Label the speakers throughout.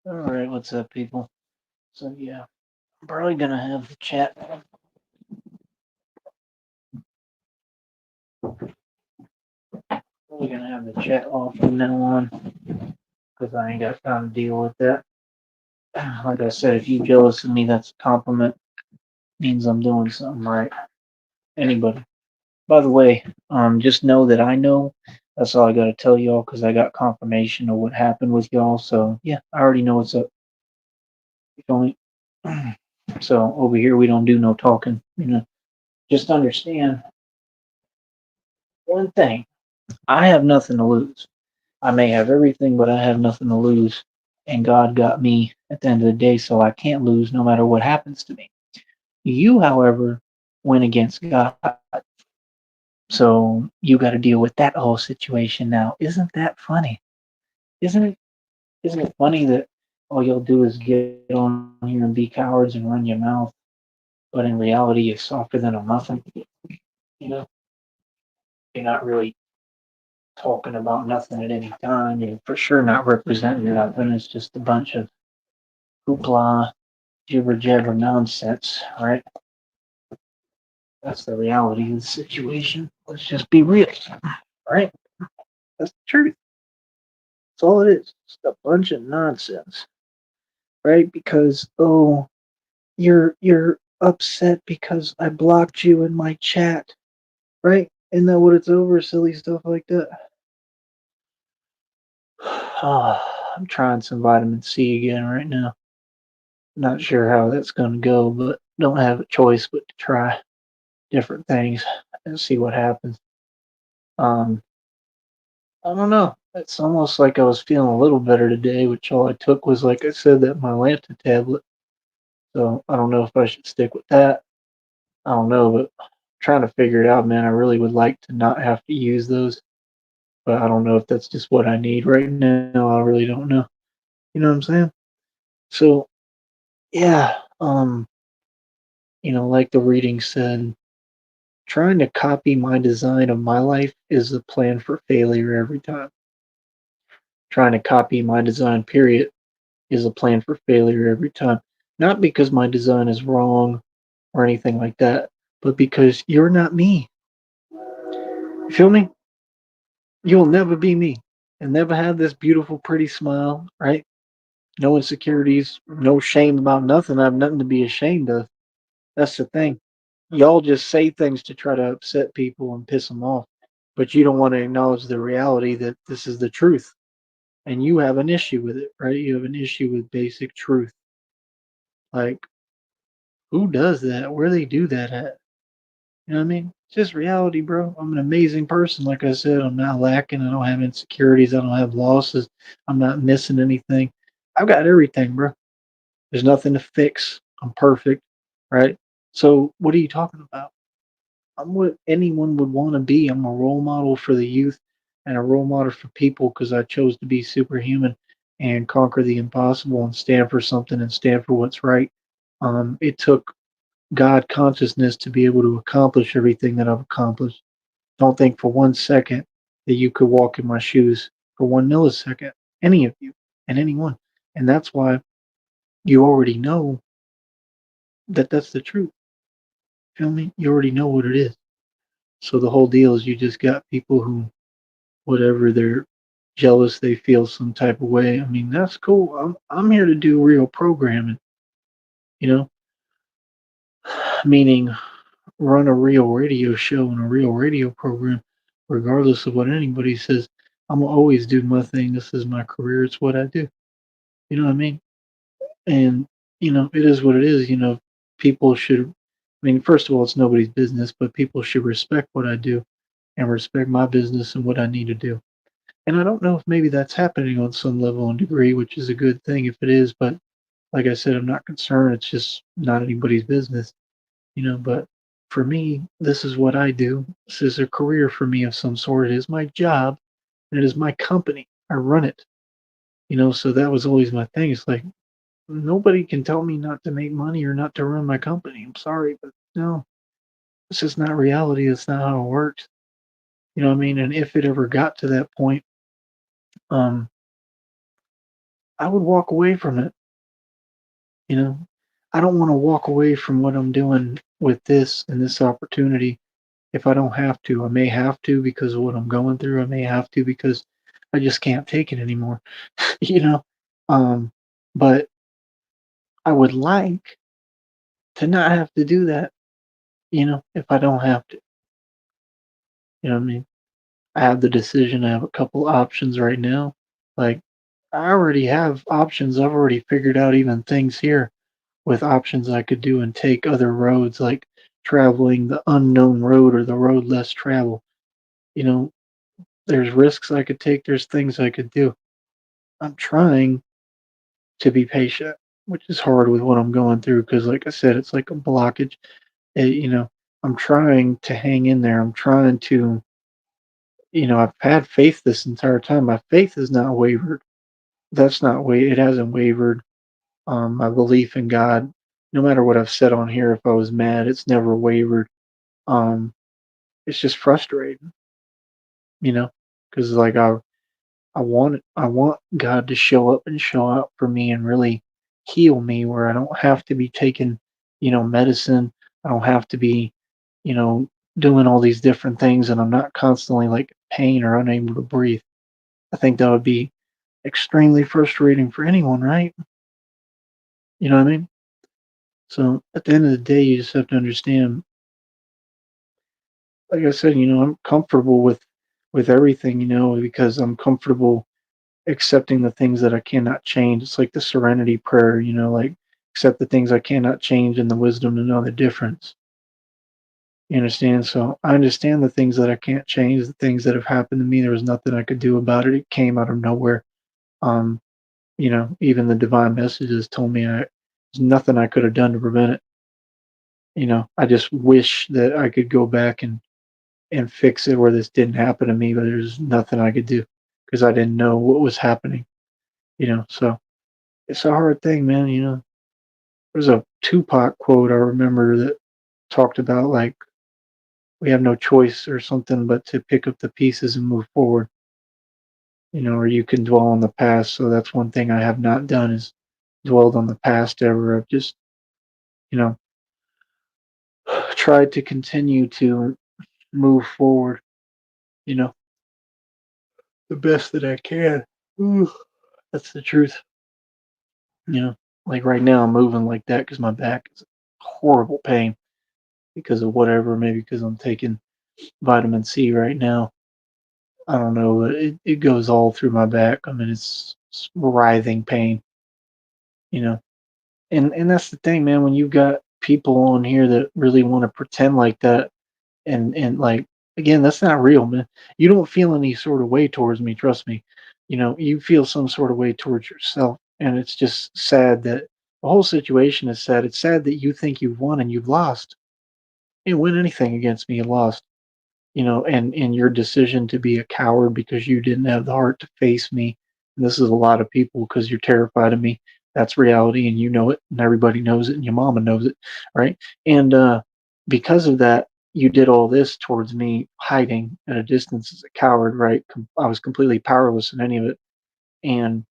Speaker 1: All right, what's up, people? So yeah, I'm probably gonna have the chat. Probably gonna have the chat off from now on because I ain't got time to deal with that. Like I said, if you jealous of me, that's a compliment. Means I'm doing something right. Anybody. By the way, just know that I know. That's all I gotta tell y'all because I got confirmation of what happened with y'all. So yeah, I already know what's up. You feel me? So over here we don't do no talking. Just understand one thing. I have nothing to lose. I may have everything, but I have nothing to lose. And God got me at the end of the day, so I can't lose no matter what happens to me. You, however, went against God. So you got to deal with that whole situation now. Isn't that funny? Isn't it? Isn't it funny that all you'll do is get on here and be cowards and run your mouth, but in reality you're softer than a muffin? You know, you're not really talking about nothing at any time. You're for sure not representing nothing. It's just a bunch of hoopla, jibber jabber nonsense, right? That's the reality of the situation. Let's just be real, right? That's the truth. That's all it is. It's a bunch of nonsense, right? Because you're upset because I blocked you in my chat, right? Isn't that what it's over? Silly stuff like that. I'm trying some vitamin C again right now. Not sure how that's gonna go, but don't have a choice but to try different things and see what happens. Um, I don't know. It's almost like I was feeling a little better today, which all I took was, like I said, that Mylanta tablet. So I don't know if I should stick with that. I don't know, but I'm trying to figure it out, man. I really would like to not have to use those, but I don't know if that's just what I need right now. I really don't know. You know what I'm saying? So yeah, like the reading said, trying to copy my design of my life is the plan for failure every time. Trying to copy my design, period, is a plan for failure every time. Not because my design is wrong or anything like that, but because you're not me. You feel me? You'll never be me and never have this beautiful, pretty smile, right? No insecurities, no shame about nothing. I have nothing to be ashamed of. That's the thing. Y'all just say things to try to upset people and piss them off, but you don't want to acknowledge the reality that this is the truth. And you have an issue with it, right? You have an issue with basic truth. Like, who does that? Where they do that at? You know what I mean? It's just reality, bro. I'm an amazing person. Like I said, I'm not lacking. I don't have insecurities. I don't have losses. I'm not missing anything. I've got everything, bro. There's nothing to fix. I'm perfect, right? So, what are you talking about? I'm what anyone would want to be. I'm a role model for the youth and a role model for people because I chose to be superhuman and conquer the impossible and stand for something and stand for what's right. It took God consciousness to be able to accomplish everything that I've accomplished. Don't think for 1 second that you could walk in my shoes for 1 millisecond, any of you and anyone. And that's why you already know that that's the truth. Feel me? You already know what it is. So the whole deal is you just got people who, whatever they're jealous, they feel some type of way. I mean, that's cool. I'm here to do real programming, you know, meaning run a real radio show and a real radio program, regardless of what anybody says. I'm gonna always do my thing. This is my career. It's what I do. You know what I mean? And it is what it is. People should. I mean, first of all, it's nobody's business, but people should respect what I do and respect my business and what I need to do. And I don't know if maybe that's happening on some level and degree, which is a good thing if it is. But like I said, I'm not concerned. It's just not anybody's business. But for me, this is what I do. This is a career for me of some sort. It is my job and it is my company. I run it. So that was always my thing. It's like nobody can tell me not to make money or not to run my company. I'm sorry, but no, it's just not reality. It's not how it works. You know what I mean? And if it ever got to that point, um, I would walk away from it, you know? I don't wanna walk away from what I'm doing with this and this opportunity if I don't have to. I may have to because of what I'm going through. I may have to because I just can't take it anymore, you know? Um, but I would like to not have to do that, if I don't have to. You know what I mean? I have the decision. I have a couple options right now. Like, I already have options. I've already figured out even things here with options I could do and take other roads, like traveling the unknown road or the road less traveled. You know, there's risks I could take, there's things I could do. I'm trying to be patient, which is hard with what I'm going through because, like I said, it's like a blockage. You know, I'm trying to hang in there. I'm trying to, I've had faith this entire time. My faith has not wavered. That's not it hasn't wavered. My belief in God, no matter what I've said on here, if I was mad, it's never wavered. Um, it's just frustrating, because like I want God to show up and show out for me and really heal me where I don't have to be taking, medicine. I don't have to be, you know, doing all these different things and I'm not constantly like in pain or unable to breathe. I think that would be extremely frustrating for anyone, right? You know what I mean? So at the end of the day, you just have to understand, like I said, I'm comfortable with everything, because I'm comfortable accepting the things that I cannot change. It's like the serenity prayer, like accept the things I cannot change and the wisdom to know the difference. You understand? So I understand the things that I can't change, the things that have happened to me. There was nothing I could do about it. It came out of nowhere. Um, even the divine messages told me there's nothing I could have done to prevent it. I just wish that I could go back and fix it where this didn't happen to me, but there's nothing I could do because I didn't know what was happening. So it's a hard thing, man. There's a Tupac quote I remember that talked about like we have no choice or something but to pick up the pieces and move forward. Or you can dwell on the past. So that's one thing I have not done is dwelled on the past ever. I've just, you know, tried to continue to move forward, you know, the best that I can. Ooh, that's the truth. You know, like right now I'm moving like that because my back is horrible pain because of whatever, maybe because I'm taking vitamin C right now. I don't know, but it goes all through my back. I mean, it's writhing pain, you know. And that's the thing, man. When you got people on here that really want to pretend like that, and like again, that's not real, man. You don't feel any sort of way towards me. Trust me. You feel some sort of way towards yourself, and it's just sad that the whole situation is sad. It's sad that you think you've won and you've lost. You didn't win anything against me. You lost. And your decision to be a coward because you didn't have the heart to face me. And this is a lot of people because you're terrified of me. That's reality, and you know it, and everybody knows it, and your mama knows it, right? And because of that, you did all this towards me, hiding at a distance as a coward, right? I was completely powerless in any of it. And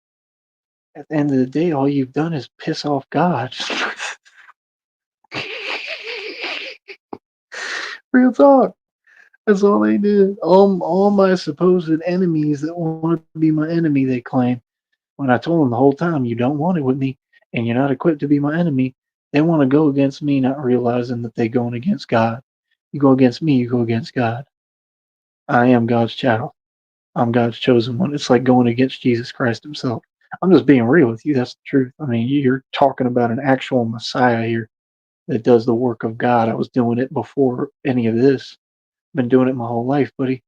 Speaker 1: at the end of the day, all you've done is piss off God. Real talk. That's all they did. All my supposed enemies that wanted to be my enemy, they claim. When I told them the whole time, you don't want it with me, and you're not equipped to be my enemy, they want to go against me, not realizing that they're going against God. You go against me, you go against God. I am God's child. I'm God's chosen one. It's like going against Jesus Christ himself. I'm just being real with you. That's the truth. I mean, you're talking about an actual Messiah here that does the work of God. I was doing it before any of this. Been doing it my whole life, buddy.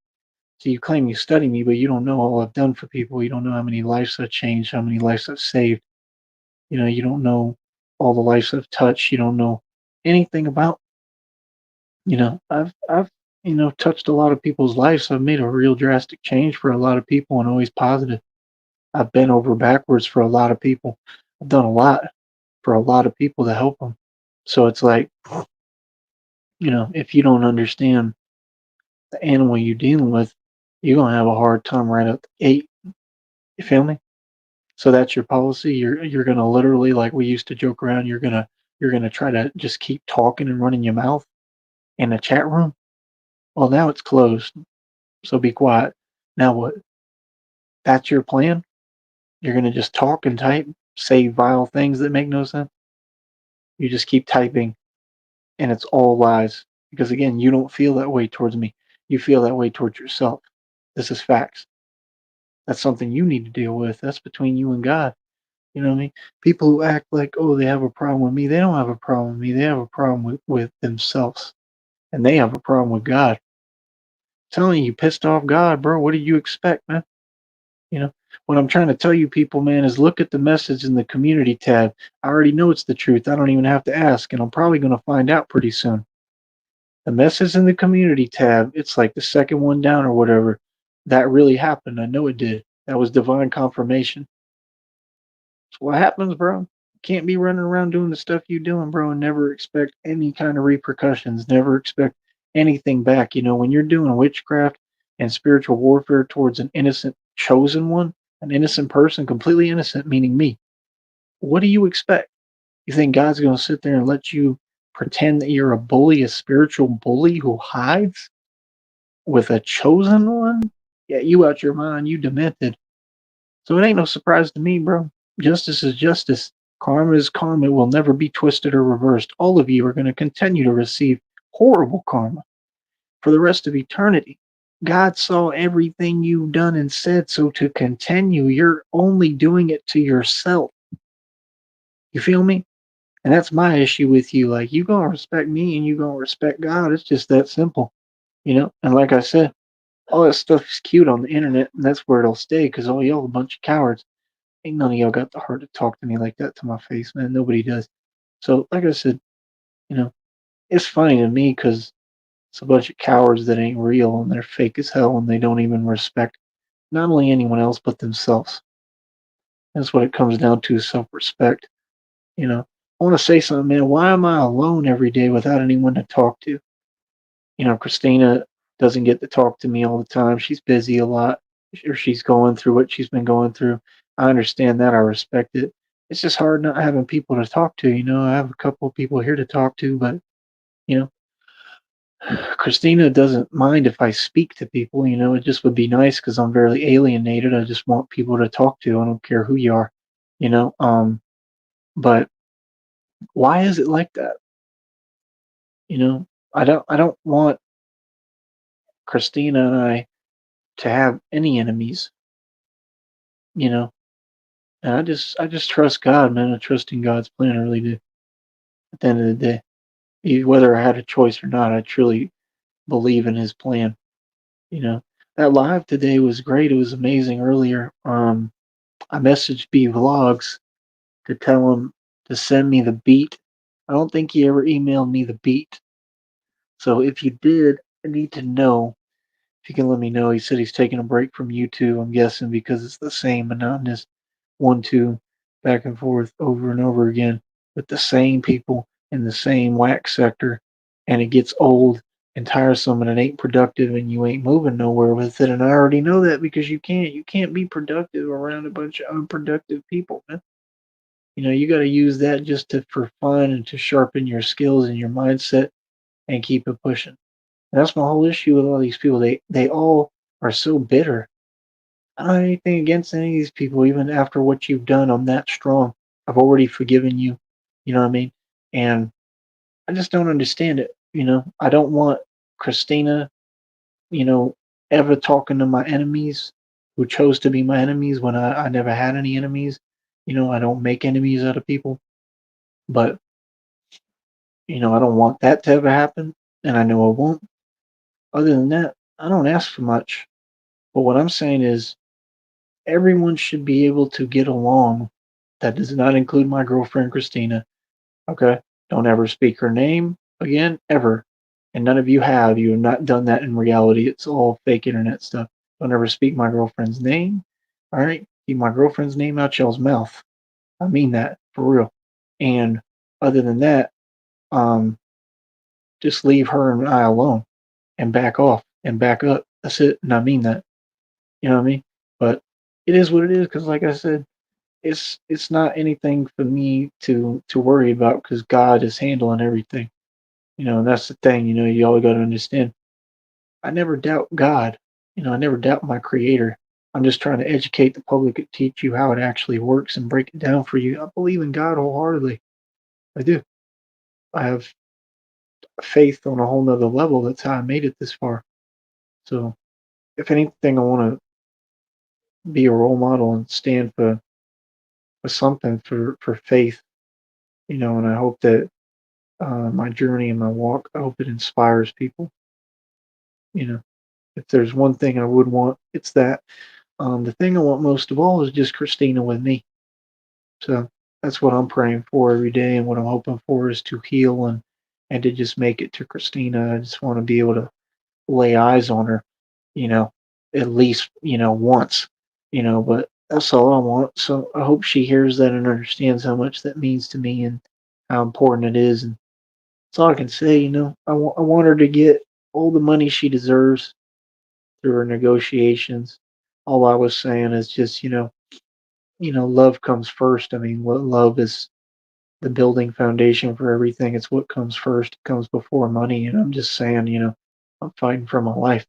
Speaker 1: So you claim you study me, but you don't know all I've done for people. You don't know how many lives I've changed, how many lives I've saved. You don't know all the lives I've touched. You don't know anything about. I've touched a lot of people's lives. So I've made a real drastic change for a lot of people, and always positive. I've been over backwards for a lot of people. I've done a lot for a lot of people to help them. So it's like, if you don't understand the animal you're dealing with, you're gonna have a hard time right out the gate. You feel me? So that's your policy. You're gonna literally, like we used to joke around. You're gonna try to just keep talking and running your mouth in the chat room. Well, now it's closed, so be quiet. Now what? That's your plan? You're gonna just talk and type, say vile things that make no sense. You just keep typing, and it's all lies. Because again, you don't feel that way towards me. You feel that way towards yourself. This is facts. That's something you need to deal with. That's between you and God. You know what I mean? People who act like, oh, they have a problem with me, they don't have a problem with me. They have a problem with themselves. And they have a problem with God. I'm telling you, pissed off God, bro. What did you expect, man? You know, what I'm trying to tell you people, man, is look at the message in the community tab. I already know it's the truth. I don't even have to ask, and I'm probably going to find out pretty soon. The message in the community tab, it's like the second one down or whatever. That really happened. I know it did. That was divine confirmation. So what happens, bro? You can't be running around doing the stuff you doing, bro, and never expect any kind of repercussions. Never expect anything back. You know, when you're doing witchcraft and spiritual warfare towards an innocent chosen one, an innocent person, completely innocent, meaning me, what do you expect? You think God's going to sit there and let you pretend that you're a bully, a spiritual bully who hides with a chosen one? Yeah, you out your mind, you demented. So it ain't no surprise to me, bro. Justice is justice. Karma is karma. It will never be twisted or reversed. All of you are going to continue to receive horrible karma for the rest of eternity. God saw everything you've done and said, so to continue, you're only doing it to yourself. You feel me? And that's my issue with you. Like, you gonna respect me and you gonna respect God. It's just that simple, you know? And like I said, all that stuff is cute on the internet, and that's where it'll stay because all y'all a bunch of cowards. Ain't none of y'all got the heart to talk to me like that to my face, man. Nobody does. So, like I said, you know, it's funny to me because it's a bunch of cowards that ain't real and they're fake as hell and they don't even respect not only anyone else but themselves. That's what it comes down to, self-respect. You know, I want to say something, man. Why am I alone every day without anyone to talk to? You know, Christina doesn't get to talk to me all the time. She's busy a lot, or she's going through what she's been going through. I understand that. I respect it. It's just hard not having people to talk to. You know, I have a couple of people here to talk to, but you know, Christina doesn't mind if I speak to people. You know, it just would be nice because I'm very alienated. I just want people to talk to. I don't care who you are. You know, but why is it like that? You know, I don't want Christina and I to have any enemies. You know, and I just trust God, man. I trust in God's plan. I really do. At the end of the day, whether I had a choice or not, I truly believe in His plan. You know, that live today was great. It was amazing. Earlier, I messaged B Vlogs to tell him to send me the beat. I don't think he ever emailed me the beat. So if you did, I need to know. If you can let me know. He said he's taking a break from YouTube. I'm guessing because it's the same monotonous 1-2 back and forth over and over again with the same people in the same whack sector, and it gets old and tiresome and it ain't productive and you ain't moving nowhere with it. And I already know that because you can't be productive around a bunch of unproductive people, man. You know, you got to use that just to for fun and to sharpen your skills and your mindset and keep it pushing. And that's my whole issue with all these people. They all are so bitter. I don't have anything against any of these people, even after what you've done. I'm that strong. I've already forgiven you. You know what I mean? And I just don't understand it. You know, I don't want Christina, you know, ever talking to my enemies who chose to be my enemies when I never had any enemies. You know, I don't make enemies out of people. But, you know, I don't want that to ever happen. And I know it won't. Other than that, I don't ask for much. But what I'm saying is everyone should be able to get along. That does not include my girlfriend Christina. Okay? Don't ever speak her name again, ever. And none of you have. You have not done that in reality. It's all fake internet stuff. Don't ever speak my girlfriend's name. All right? Keep my girlfriend's name out y'all's mouth. I mean that for real. And other than that, um, just leave her and I alone and back off and back up. That's it. And I mean that. You know what I mean? But it is what it is because, like I said, it's not anything for me to worry about because God is handling everything. And that's the thing. You always got to understand. I never doubt God. I never doubt my Creator. I'm just trying to educate the public and teach you how it actually works and break it down for you. I believe in God wholeheartedly. I do. I have faith on a whole nother level. That's how I made it this far. So, if anything, I want to be a role model and stand for something for faith. And I hope that my journey and my walk, I hope it inspires people. You know, if there's one thing I would want, it's that. The thing I want most of all is just Christina with me. So that's what I'm praying for every day, and what I'm hoping for is to heal and to just make it to Christina. I just want to be able to lay eyes on her, you know, at least once, But that's all I want. So I hope she hears that and understands how much that means to me and how important it is. And that's all I can say. I want her to get all the money she deserves through her negotiations. All I was saying is just love comes first. I mean, what love is the building foundation for everything. It's what comes first. It comes before money. And I'm just saying, I'm fighting for my life.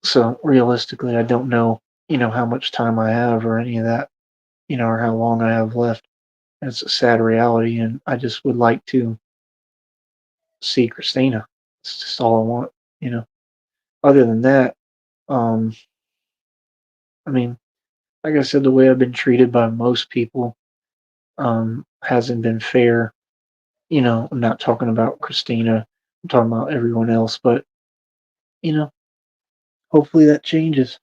Speaker 1: So realistically, I don't know, how much time I have or any of that, or how long I have left. It's a sad reality, and I just would like to see Christina. It's just all I want, you know. Other than that, um, I mean, like I said, the way I've been treated by most people hasn't been fair. I'm not talking about Christina. I'm talking about everyone else, but you know, hopefully that changes.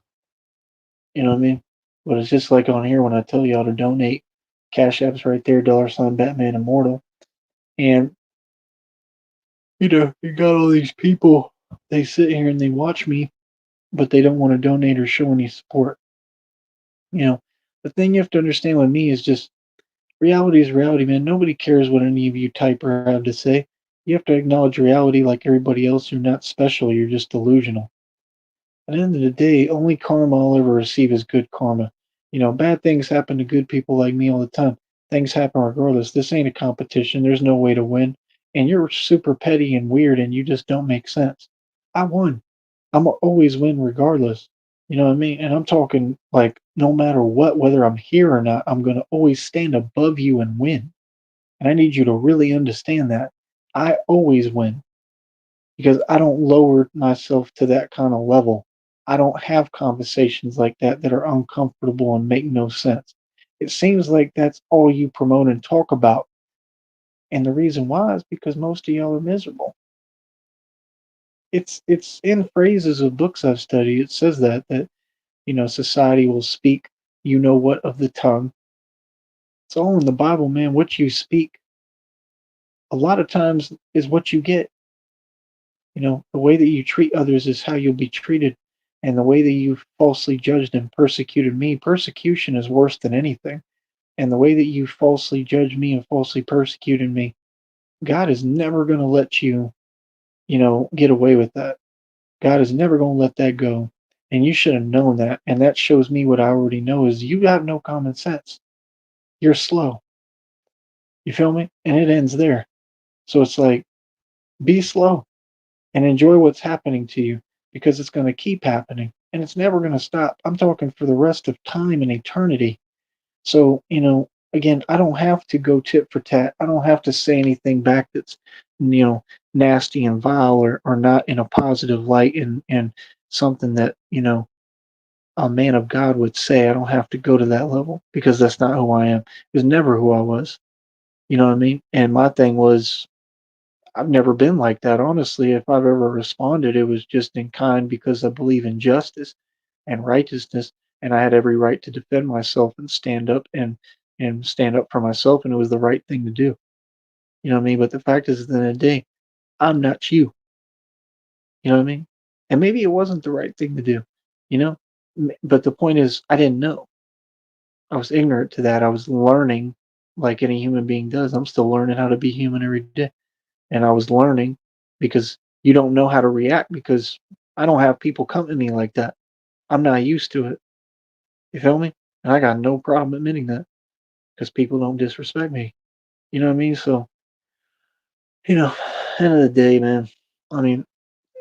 Speaker 1: You know what I mean? But it's just like on here when I tell y'all to donate. Cash App's right there, $ Batman Immortal. And, you got all these people, they sit here and they watch me, but they don't want to donate or show any support. You know, the thing you have to understand with me is just reality is reality, man. Nobody cares what any of you type or have to say. You have to acknowledge reality like everybody else. You're not special, you're just delusional. At the end of the day, only karma I'll ever receive is good karma. Bad things happen to good people like me all the time. Things happen regardless. This ain't a competition. There's no way to win. And you're super petty and weird and you just don't make sense. I won. I'm always win regardless. You know what I mean? And I'm talking like no matter what, whether I'm here or not, I'm going to always stand above you and win. And I need you to really understand that. I always win because I don't lower myself to that kind of level. I don't have conversations like that are uncomfortable and make no sense. It seems like that's all you promote and talk about. And the reason why is because most of y'all are miserable. It's in phrases of books I've studied. It says that society will speak what of the tongue. It's all in the Bible, man. What you speak a lot of times is what you get. The way that you treat others is how you'll be treated. And the way that you falsely judged and persecuted me, persecution is worse than anything. And the way that you falsely judged me and falsely persecuted me, God is never going to let you get away with that. God is never going to let that go. And you should have known that. And that shows me what I already know is you have no common sense. You're slow. You feel me? And it ends there. So it's like, be slow and enjoy what's happening to you because it's going to keep happening and it's never going to stop. I'm talking for the rest of time and eternity. So, again, I don't have to go tit for tat. I don't have to say anything back that's, nasty and vile or not in a positive light and something that, a man of God would say. I don't have to go to that level because that's not who I am. It was never who I was. You know what I mean? And my thing was I've never been like that, honestly. If I've ever responded, it was just in kind because I believe in justice and righteousness, and I had every right to defend myself and stand up for myself, and it was the right thing to do. You know what I mean? But the fact is, at the end of the day, I'm not you. You know what I mean? And maybe it wasn't the right thing to do. You know, but the point is, I didn't know. I was ignorant to that. I was learning, like any human being does. I'm still learning how to be human every day. And I was learning because you don't know how to react because I don't have people come to me like that. I'm not used to it. You feel me? And I got no problem admitting that because people don't disrespect me. You know what I mean? So, you know, end of the day, man, I mean,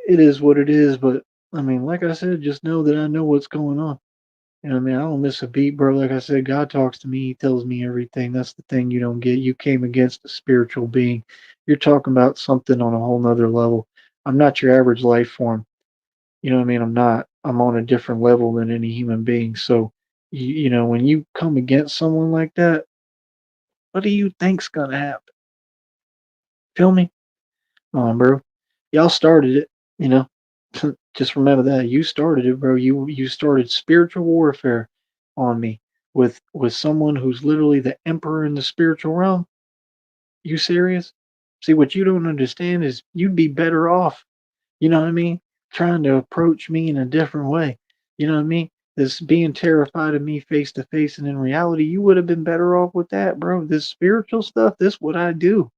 Speaker 1: it is what it is, but I mean, like I said, just know that I know what's going on. You know what I mean? I don't miss a beat, bro. Like I said, God talks to me. He tells me everything. That's the thing you don't get. You came against a spiritual being. You're talking about something on a whole nother level. I'm not your average life form. You know what I mean? I'm not. I'm on a different level than any human being. So, when you come against someone like that, what do you think's gonna happen? Feel me? Come on, bro. Y'all started it, you know. Just remember that you started it, bro. You started spiritual warfare on me with someone who's literally the emperor in the spiritual realm. You serious? See, what you don't understand is you'd be better off, you know what I mean, trying to approach me in a different way. You know what I mean? This being terrified of me face to face, and in reality, you would have been better off with that, bro. This spiritual stuff, this what I do.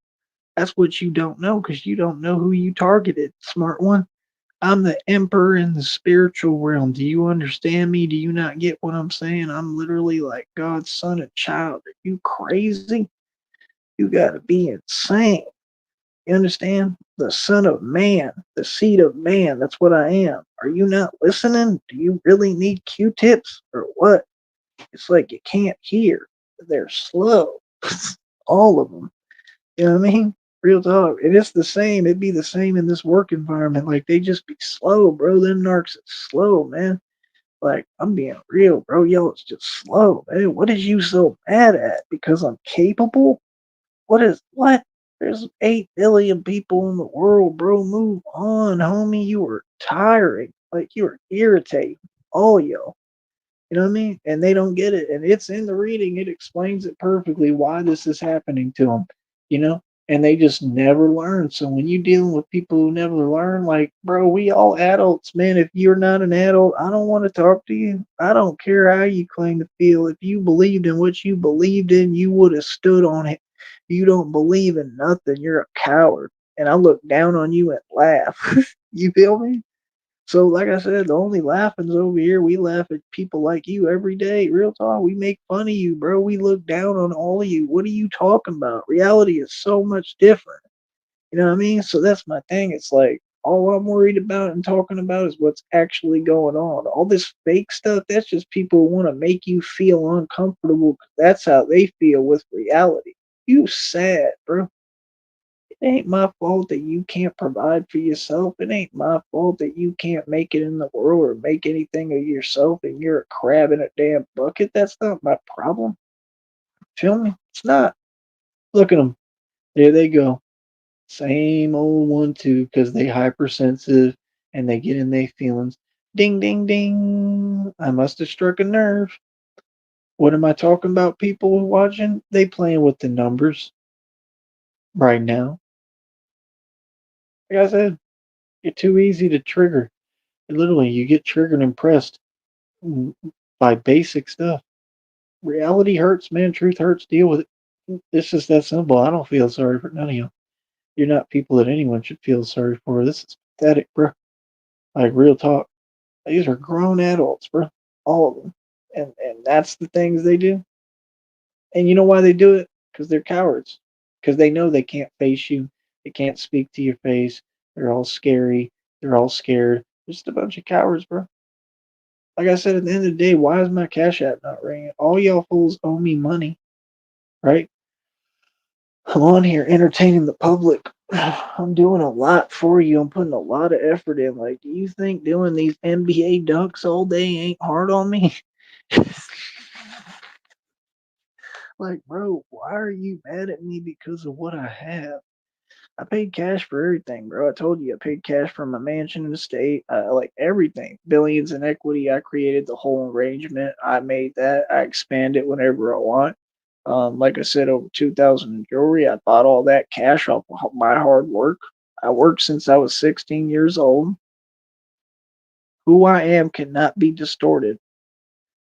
Speaker 1: That's what you don't know because you don't know who you targeted, smart one. I'm the emperor in the spiritual realm. Do you understand me? Do you not get what I'm saying? I'm literally like God's son and child. Are you crazy? You gotta be insane. You understand? The son of man, the seed of man. That's what I am. Are you not listening? Do you really need Q-tips or what? It's like you can't hear. They're slow. All of them. You know what I mean? Real talk. And it's the same. It'd be the same in this work environment. Like they just be slow, bro. Them narcs is slow, man. Like I'm being real, bro. Yo, it's just slow, man. What is you so mad at? Because I'm capable? What? There's 8 billion people in the world, bro. Move on, homie. You were tiring. Like you were irritating. All yo. You know what I mean? And they don't get it. And it's in the reading. It explains it perfectly why this is happening to them, you know? And they just never learn. So when you're dealing with people who never learn, like, bro, we all adults, man. If you're not an adult, I don't want to talk to you. I don't care how you claim to feel. If you believed in what you believed in, you would have stood on it. You don't believe in nothing. You're a coward. And I look down on you and laugh. You feel me? So, like I said, the only laughing's over here. We laugh at people like you every day. Real talk. We make fun of you, bro. We look down on all of you. What are you talking about? Reality is so much different. You know what I mean? So that's my thing. It's like all I'm worried about and talking about is what's actually going on. All this fake stuff, that's just people who want to make you feel uncomfortable 'cause that's how they feel with reality. You sad, bro. It ain't my fault that you can't provide for yourself. It ain't my fault that you can't make it in the world or make anything of yourself and you're a crab in a damn bucket. That's not my problem. Feel me? It's not. Look at them. There they go. Same old one too, because they hypersensitive and they get in their feelings. Ding ding ding. I must have struck a nerve. What am I talking about, people watching? They playing with the numbers right now. Like I said, you're too easy to trigger. Literally, you get triggered and pressed mm, by basic stuff. Reality hurts, man. Truth hurts. Deal with it. It's just that simple. I don't feel sorry for none of you. You're not people that anyone should feel sorry for. This is pathetic, bro. Like real talk. These are grown adults, bro. All of them. And that's the things they do. And you know why they do it? Because they're cowards. Because they know they can't face you. They can't speak to your face. They're all scary. They're all scared. They're just a bunch of cowards, bro. Like I said, at the end of the day, why is my Cash App not ringing? All y'all fools owe me money, right? I'm on here entertaining the public. I'm doing a lot for you. I'm putting a lot of effort in. Like, do you think doing these NBA dunks all day ain't hard on me? Like, bro, why are you mad at me because of what I have? I paid cash for everything, bro. I told you I paid cash for my mansion and estate, like everything. Billions in equity. I created the whole arrangement. I made that. I expand it whenever I want. Like I said, over 2,000 in jewelry. I bought all that cash off of my hard work. I worked since I was 16 years old. Who I am cannot be distorted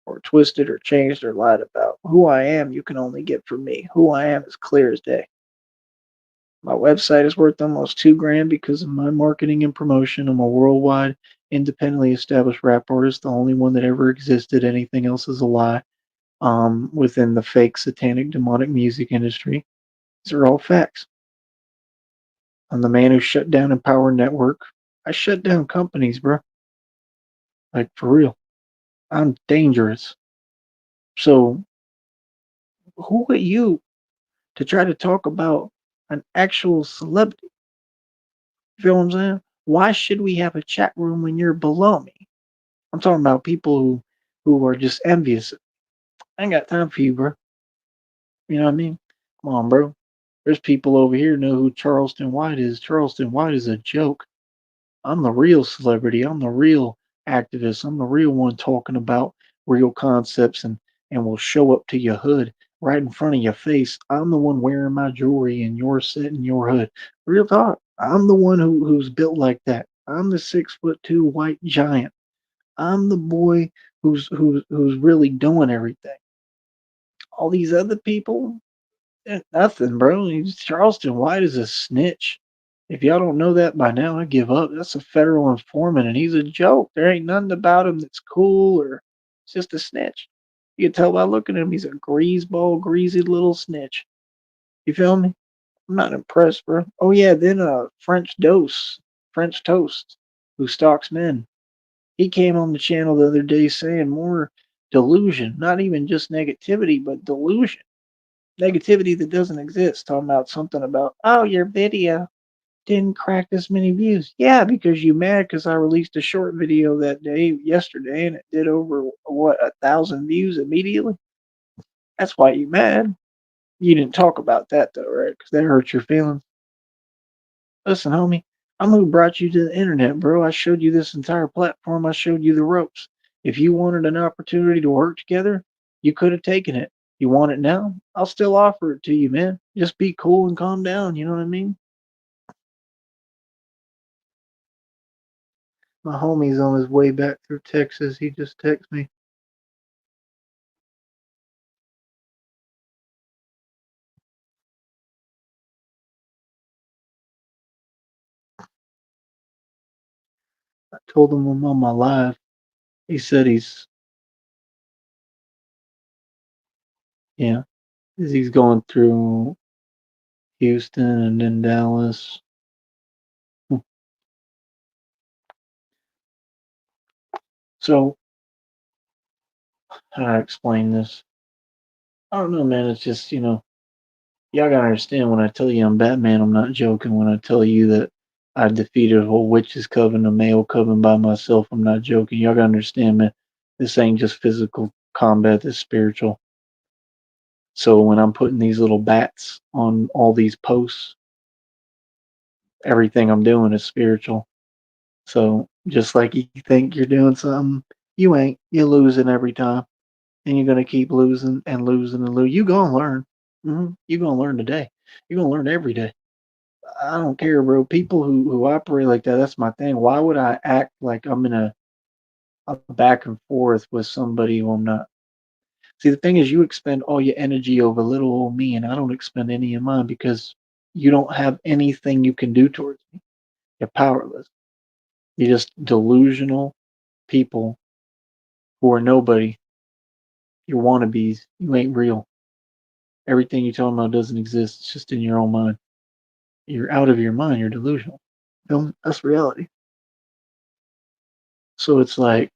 Speaker 1: or twisted or changed or lied about. Who I am, you can only get from me. Who I am is clear as day. My website is worth almost 2 grand because of my marketing and promotion. I'm a worldwide, independently established rap artist, the only one that ever existed. Anything else is a lie. within the fake satanic demonic music industry. These are all facts. I'm the man who shut down Empower Network. I shut down companies, bro. Like for real. I'm dangerous. So who are you to try to talk about an actual celebrity? You feel what I'm saying? Why should we have a chat room when you're below me? I'm talking about people who are just envious. I ain't got time for you, bro. You know what I mean? Come on, bro. There's people over here know who Charleston White is. Charleston White is a joke. I'm the real celebrity. I'm the real activist. I'm the real one talking about real concepts and will show up to your hood right in front of your face. I'm the one wearing my jewelry and you're sitting in your hood. Real talk. I'm the one who's built like that. I'm the 6'2" white giant. I'm the boy who's really doing everything. All these other people, nothing, bro. Charleston White is a snitch. If y'all don't know that by now, I give up. That's a federal informant, and he's a joke. There ain't nothing about him that's cool or it's just a snitch. You can tell by looking at him, he's a greaseball, greasy little snitch. You feel me? I'm not impressed, bro. Oh yeah, then French Toast, who stalks men. He came on the channel the other day saying more delusion, not even just negativity, but delusion. Negativity that doesn't exist. Talking about something about, oh, your video didn't crack this many views. Yeah, because you mad because I released a short video that day, yesterday, and it did over, what, 1,000 views immediately? That's why you mad. You didn't talk about that, though, right? Because that hurts your feelings. Listen, homie, I'm who brought you to the internet, bro. I showed you this entire platform. I showed you the ropes. If you wanted an opportunity to work together, you could have taken it. You want it now? I'll still offer it to you, man. Just be cool and calm down. You know what I mean? My homie's on his way back through Texas. He just texted me. I told him I'm on my live. He said yeah, he's going through Houston and then Dallas. So, how do I explain this? I don't know, man. It's just, y'all gotta understand when I tell you I'm Batman, I'm not joking. When I tell you that I defeated a whole witch's coven, a male coven by myself, I'm not joking. Y'all gotta understand, man. This ain't just physical combat, it's spiritual. So when I'm putting these little bats on all these posts, everything I'm doing is spiritual. So just like you think you're doing something, you ain't. You're losing every time. And you're gonna keep losing and losing and losing. You gonna learn. You gonna learn today. You're gonna learn every day. I don't care, bro. People who operate like that, that's my thing. Why would I act like I'm in a back and forth with somebody who I'm not? See, the thing is, you expend all your energy over little old me, and I don't expend any of mine because you don't have anything you can do towards me. You're powerless. You're just delusional people who are nobody. You're wannabes. You ain't real. Everything you're talking about doesn't exist. It's just in your own mind. You're out of your mind. You're delusional. That's reality. So it's like,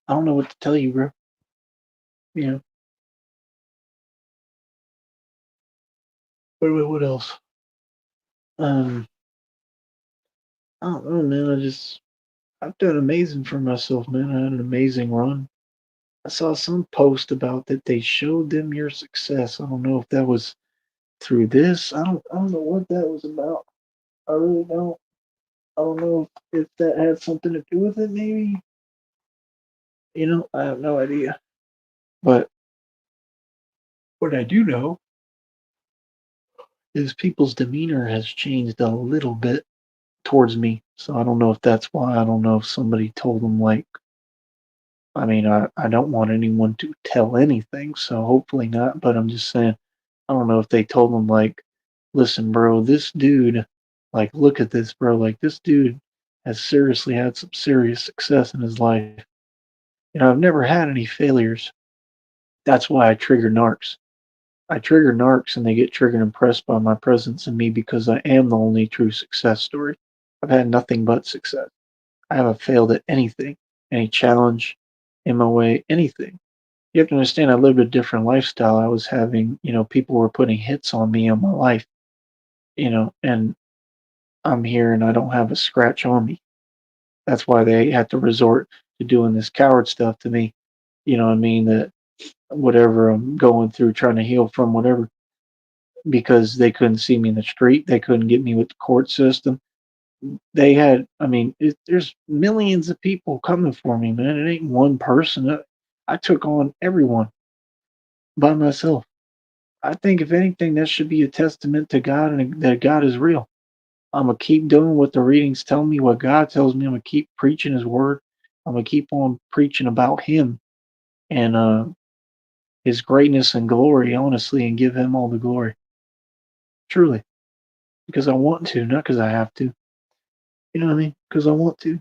Speaker 1: I don't know what to tell you, bro. You know, what else? Um, I don't know, man. I've done amazing for myself, man. I had an amazing run. I saw some post about that they showed them your success. I don't know if that was through this. I don't know what that was about. I really don't. I don't know if that had something to do with it, maybe. I have no idea. But what I do know is people's demeanor has changed a little bit towards me. So I don't know if that's why. I don't know if somebody told them, like, I mean, I don't want anyone to tell anything, so hopefully not. But I'm just saying, I don't know if they told them, like, listen, bro, this dude, like, look at this, bro. Like, this dude has seriously had some serious success in his life. I've never had any failures. That's why I trigger narcs. I trigger narcs and they get triggered and impressed by my presence and me because I am the only true success story. I've had nothing but success. I haven't failed at anything, any challenge in my way, anything. You have to understand I lived a different lifestyle. I was having, people were putting hits on me on my life, and I'm here and I don't have a scratch on me. That's why they had to resort to doing this coward stuff to me. You know what I mean? That whatever I'm going through, trying to heal from whatever, because they couldn't see me in the street. They couldn't get me with the court system. They had, I mean, there's millions of people coming for me, man. It ain't one person. I took on everyone by myself. I think, if anything, that should be a testament to God and that God is real. I'm gonna keep doing what the readings tell me, what God tells me. I'm gonna keep preaching His word. I'm gonna keep on preaching about Him and His greatness and glory, honestly, and give Him all the glory, truly, because I want to, not because I have to. You know what I mean? Because I want to.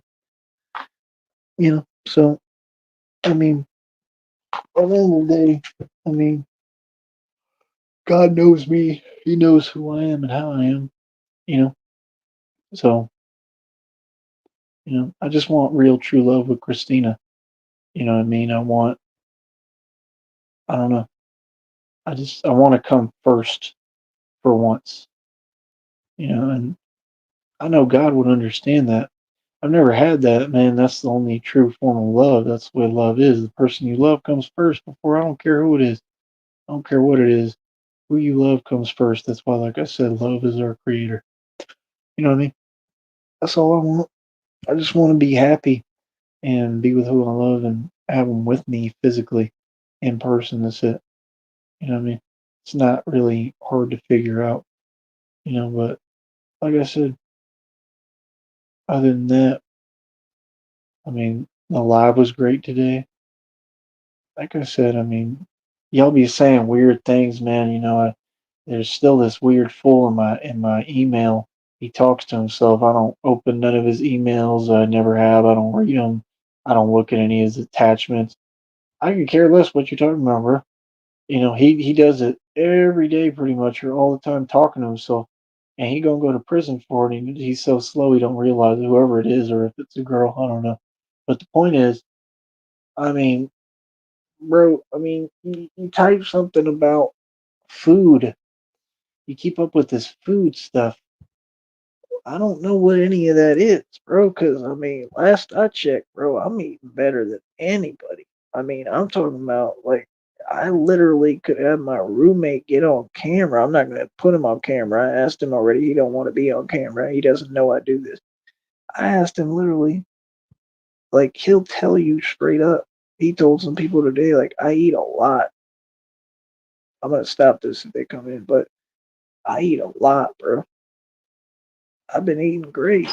Speaker 1: So I mean, at the end of the day, I mean, God knows me. He knows who I am and how I am. You know, so I just want real, true love with Christina. You know what I mean? I don't know. I want to come first for once. And I know God would understand that. I've never had that, man. That's the only true form of love. That's what love is. The person you love comes first before I don't care who it is. I don't care what it is. Who you love comes first. That's why, like I said, love is our creator. You know what I mean? That's all I want. I just want to be happy and be with who I love and have them with me physically in person. That's it. You know what I mean? It's not really hard to figure out, but like I said, other than that, I mean, the live was great today. Like I said, I mean, y'all be saying weird things, man. There's still this weird fool in my email. He talks to himself. I don't open none of his emails. I never have. I don't read them. I don't look at any of his attachments. I could care less what you're talking about, bro. He does it every day pretty much, or all the time, talking to himself. And he gonna go to prison for it. He's so slow he don't realize whoever it is, or if it's a girl, I don't know. But the point is, I mean, bro, I mean, you type something about food. You keep up with this food stuff. I don't know what any of that is, bro. Because I mean, last I checked, bro, I'm eating better than anybody. I mean, I'm talking about, like, I literally could have my roommate get on camera. I'm not gonna put him on camera. I asked him already. He don't want to be on camera. He doesn't know I do this. I asked him literally, like, he'll tell you straight up. He told some people today, like, I eat a lot. I'm gonna stop this if they come in, but I eat a lot, bro. I've been eating great.